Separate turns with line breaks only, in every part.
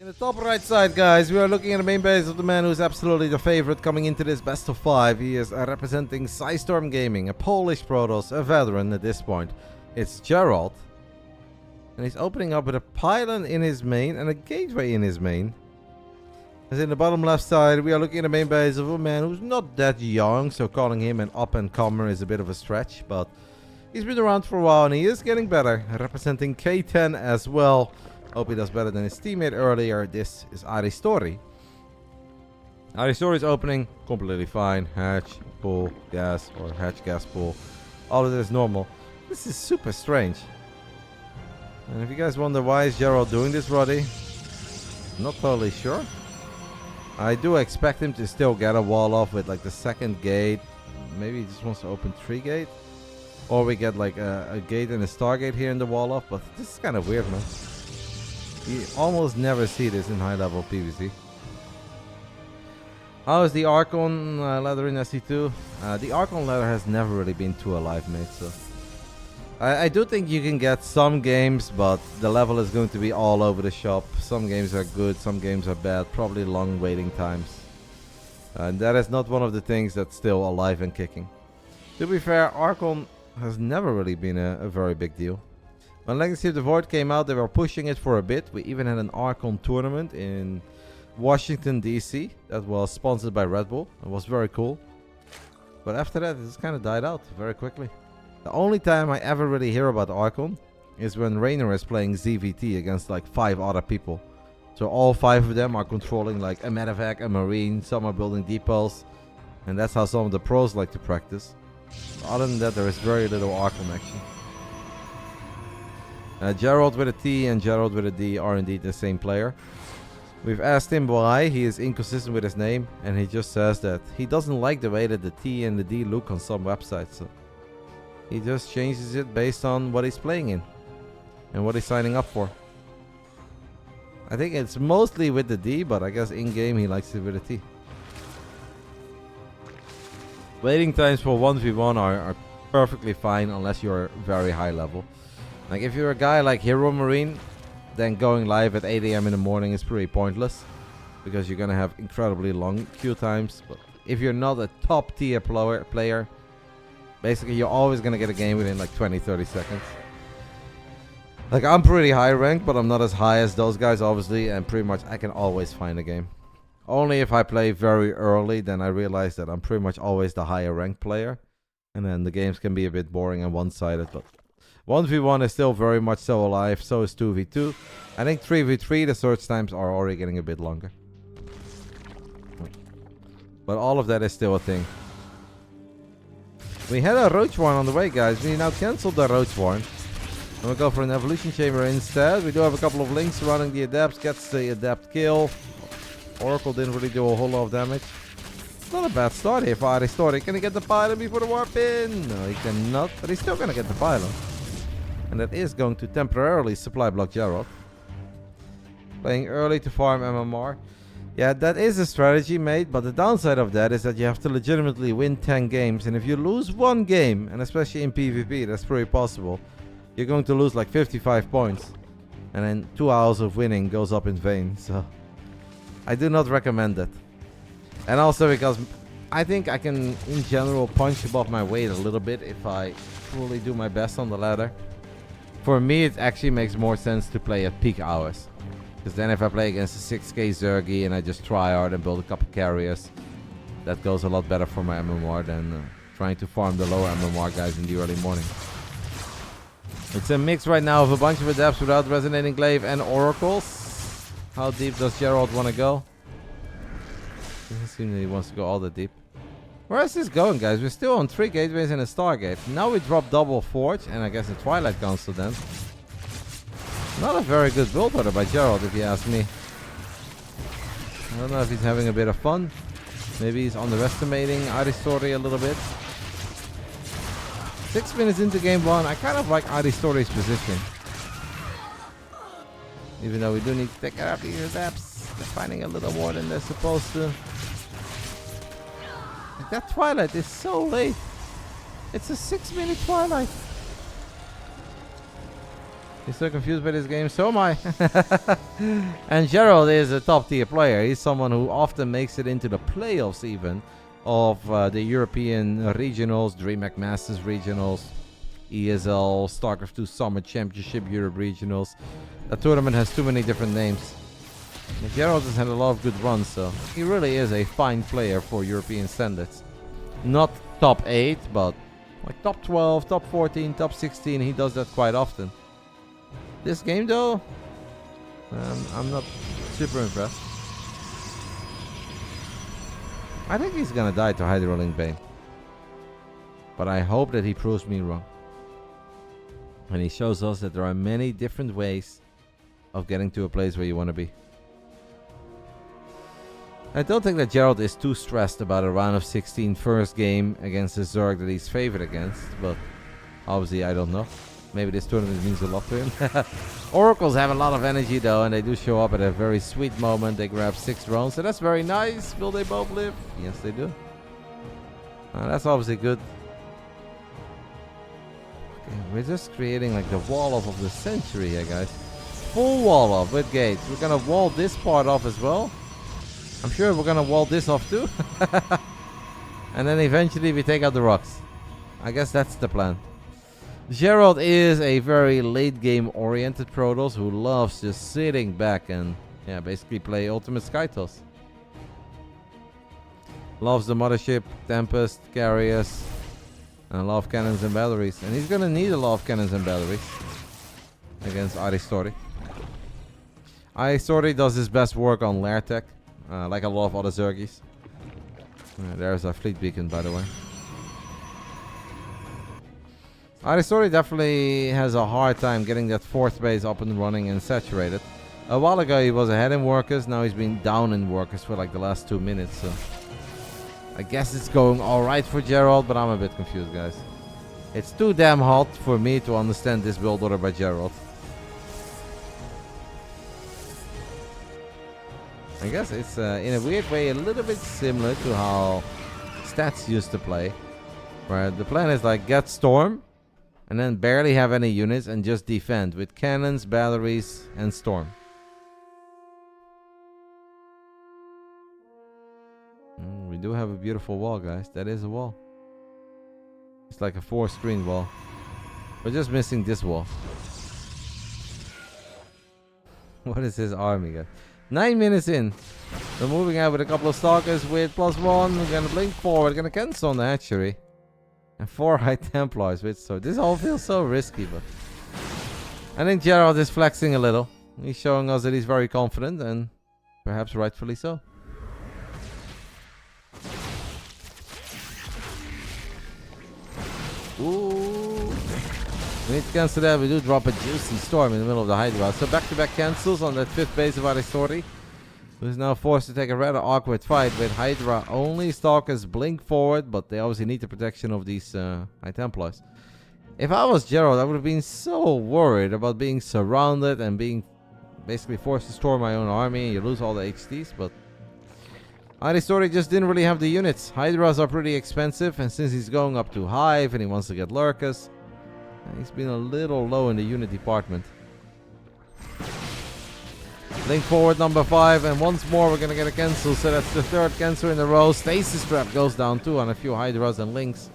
In the top right side, guys, we are looking at the main base of the man who's absolutely the favorite coming into this best of 5. He is representing Storm Gaming, a Polish Protoss, a veteran at this point. It's Geralt. And he's opening up with a pylon in his main and a gateway in his main. As in the bottom left side, we are looking at the main base of a man who's not that young, so calling him an up-and-comer is a bit of a stretch, but he's been around for a while and he is getting better, representing K10 as well. Hope he does better than his teammate earlier. This is Aristori. Aristori is opening completely fine. Hatch, pull, gas, or hatch, gas, pull. All of it is normal. This is super strange. And if you guys wonder why is Geralt doing this, Roddy, not totally sure. I do expect him to still get a wall off with like the second gate. Maybe he just wants to open 3 gate. Or we get like a gate and a Stargate here in the wall off. But this is kind of weird, man. You almost never see this in high level PVZ. How is the Archon ladder in SC2? The Archon ladder has never really been too alive, mate. So I do think you can get some games, but the level is going to be all over the shop. Some games are good, some games are bad, probably long waiting times. And that is not one of the things that's still alive and kicking. To be fair, Archon has never really been a very big deal. When Legacy of the Void came out, they were pushing it for a bit. We even had an Archon tournament in Washington, D.C. that was sponsored by Red Bull. It was very cool. But after that, it just kind of died out very quickly. The only time I ever really hear about Archon is when Raynor is playing ZVT against like 5 other people. So all 5 of them are controlling like a medevac, a marine, some are building depots. And that's how some of the pros like to practice. Other than that, there is very little Archon action. Geralt with a T and Geralt with a D are indeed the same player. We've asked him why he is inconsistent with his name, and he just says that he doesn't like the way that the T and the D look on some websites. So he just changes it based on what he's playing in and what he's signing up for. I think it's mostly with the D, but I guess in-game he likes it with a T. Waiting times for 1v1 are perfectly fine unless you're very high level. Like if you're a guy like Hero Marine, then going live at 8 AM in the morning is pretty pointless because you're gonna have incredibly long queue times. But if you're not a top tier player, basically you're always gonna get a game within like 20-30 seconds. Like I'm pretty high ranked, but I'm not as high as those guys obviously, and pretty much I can always find a game. Only if I play very early, then I realize that I'm pretty much always the higher ranked player, and then the games can be a bit boring and one-sided. But 1v1 is still very much so alive, so is 2v2. I think 3v3 the search times are already getting a bit longer. But all of that is still a thing. We had a Roach Warren on the way, guys. We now cancelled the Roach Warren. And we'll go for an Evolution Chamber instead. We do have a couple of links surrounding the Adepts. Gets the Adept kill. Oracle didn't really do a whole lot of damage. It's not a bad start here for Aristori. Can he get the pylon before the warp in? No, he cannot. But he's still going to get the pylon. And that is going to temporarily supply block Geralt. Playing early to farm MMR. Yeah, that is a strategy, mate. But the downside of that is that you have to legitimately win 10 games. And if you lose 1 game, and especially in PvP, that's pretty possible, you're going to lose like 55 points. And then 2 hours of winning goes up in vain. So I do not recommend that. And also because I think I can, in general, punch above my weight a little bit if I truly do my best on the ladder. For me, it actually makes more sense to play at peak hours. Because then if I play against a 6k Zergy and I just try hard and build a couple carriers, that goes a lot better for my MMR than trying to farm the lower MMR guys in the early morning. It's a mix right now of a bunch of Adepts without Resonating Glaive and Oracles. How deep does Geralt want to go? Doesn't seem that he wants to go all that deep. Where is this going, guys? We're still on 3 gateways and a Stargate. Now we drop double Forge and I guess a Twilight Council then. Not a very good build order by Geralt, if you ask me. I don't know if he's having a bit of fun. Maybe he's underestimating Aristori a little bit. 6 minutes into game 1, I kind of like Aristori's position. Even though we do need to take care of these Adepts. They're finding a little more than they're supposed to. That Twilight is so late. It's a 6-minute Twilight. He's so confused by this game, so am I. And Geralt is a top tier player. He's someone who often makes it into the playoffs even of the European regionals, DreamHack Masters regionals, ESL, StarCraft 2 Summer Championship Europe regionals. That tournament has too many different names. But Geralt has had a lot of good runs, so he really is a fine player for European standards. Not top 8, but like top 12, top 14, top 16. He does that quite often. This game though, I'm not super impressed. I think he's gonna die to Hydrolink Bane. But I hope that he proves me wrong. And he shows us that there are many different ways of getting to a place where you want to be. I don't think that Geralt is too stressed about a round of 16 first game against the Zerg that he's favored against, but obviously I don't know. Maybe this tournament means a lot to him. Oracles have a lot of energy though, and they do show up at a very sweet moment. They grab 6 drones, so that's very nice. Will they both live? Yes, they do. That's obviously good. Okay, we're just creating like the wall off of the century here, guys. Full wall off with gates. We're gonna wall this part off as well. I'm sure we're gonna wall this off too. And then eventually we take out the rocks. I guess that's the plan. Geralt is a very late game oriented Protoss who loves just sitting back and basically play ultimate Skytoss. Loves the Mothership, Tempest, Carriers, and a lot of cannons and batteries. And he's gonna need a lot of cannons and batteries against Aristori. Aristori does his best work on lair tech, like a lot of other Zergies. There's our fleet beacon, by the way. Aristori definitely has a hard time getting that 4th base up and running and saturated. A while ago he was ahead in workers, now he's been down in workers for like the last 2 minutes, so I guess it's going alright for Geralt, but I'm a bit confused, guys. It's too damn hot for me to understand this build order by Geralt. I guess it's in a weird way a little bit similar to how Stats used to play, where the plan is like get Storm and then barely have any units and just defend with cannons, batteries, and Storm. We do have a beautiful wall, guys. That is a wall. It's like a 4-screen wall. We're just missing this wall. What is his army, guys? 9 minutes in. We're moving out with a couple of Stalkers with +1. We're gonna blink forward. We're gonna cancel on the hatchery. And 4 High Templars with sword. This all feels so risky, but I think Geralt is flexing a little. He's showing us that he's very confident, and perhaps rightfully so. Ooh. We need to cancel that. We do drop a juicy Storm in the middle of the Hydra. So back-to-back cancels on that 5th base of Aristori, who's now forced to take a rather awkward fight with Hydra only. Stalkers blink forward, but they obviously need the protection of these High Templars. If I was Geralt, I would have been so worried about being surrounded and being basically forced to storm my own army. You lose all the HTs, but Aristori just didn't really have the units. Hydras are pretty expensive, and since he's going up to Hive and he wants to get Lurkers, he's been a little low in the unit department. Link forward number 5, and once more we're gonna get a cancel, so that's the 3rd cancel in a row. Stasis Trap goes down too on a few Hydras and Links.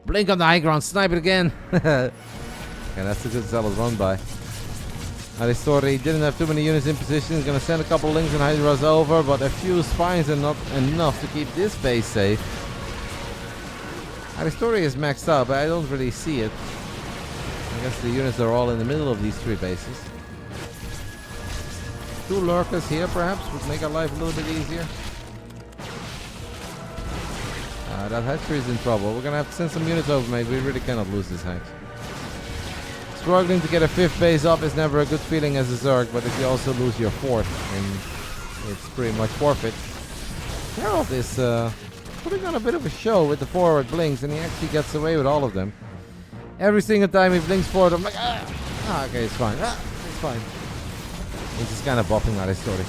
Blink on the high ground, snipe it again. Okay, that's a good zealous run by. Aristori didn't have too many units in position. He's gonna send a couple Links and Hydras over, but a few spines are not enough to keep this base safe. Aristori is maxed out, but I don't really see it. I guess the units are all in the middle of these 3 bases. 2 Lurkers here perhaps would make our life a little bit easier. That hatchery is in trouble. We're gonna have to send some units over, mate. We really cannot lose this hatch. Struggling to get a 5th base up is never a good feeling as a Zerg, but if you also lose your 4th, then it's pretty much forfeit. Geralt is putting on a bit of a show with the forward blinks, and he actually gets away with all of them. Every single time he blinks forward, I'm like, okay, it's fine. It's fine. He's just kind of buffing out his story.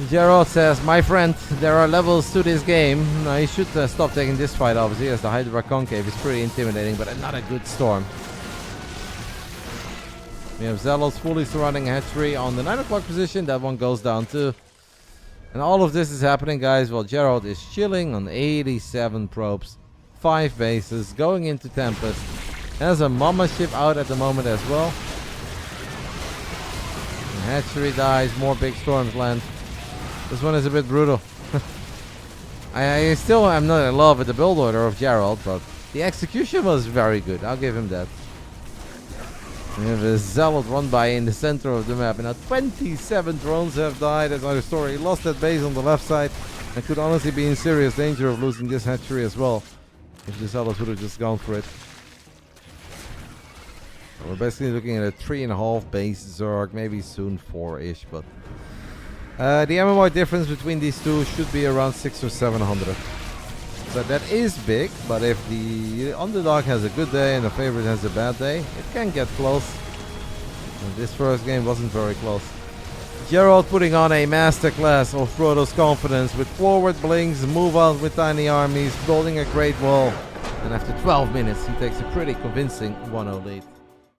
Geralt says, my friend, there are levels to this game. No, you should stop taking this fight, obviously, as the Hydra Concave is pretty intimidating, but not a good storm. We have Zealots fully surrounding hatchery on the 9 o'clock position. That one goes down too. And all of this is happening, guys, while Geralt is chilling on 87 probes. 5 bases, going into Tempest. There's a Mama ship out at the moment as well. And hatchery dies, more big storms land. This one is a bit brutal. I still am not in love with the build order of Geralt, but the execution was very good. I'll give him that. We have a Zealot run by in the center of the map. And now 27 drones have died as Aristori lost that base on the left side. And could honestly be in serious danger of losing this hatchery as well, if the Zealots would have just gone for it. So we're basically looking at a 3.5 base Zerg, maybe soon 4-ish, but the MMR difference between these two should be around 600 or 700. So that is big, but if the underdog has a good day and the favorite has a bad day, it can get close. And this first game wasn't very close. Geralt putting on a masterclass of Protoss confidence with forward blinks, move out with tiny armies, building a great wall. And after 12 minutes, he takes a pretty convincing 1-0 lead.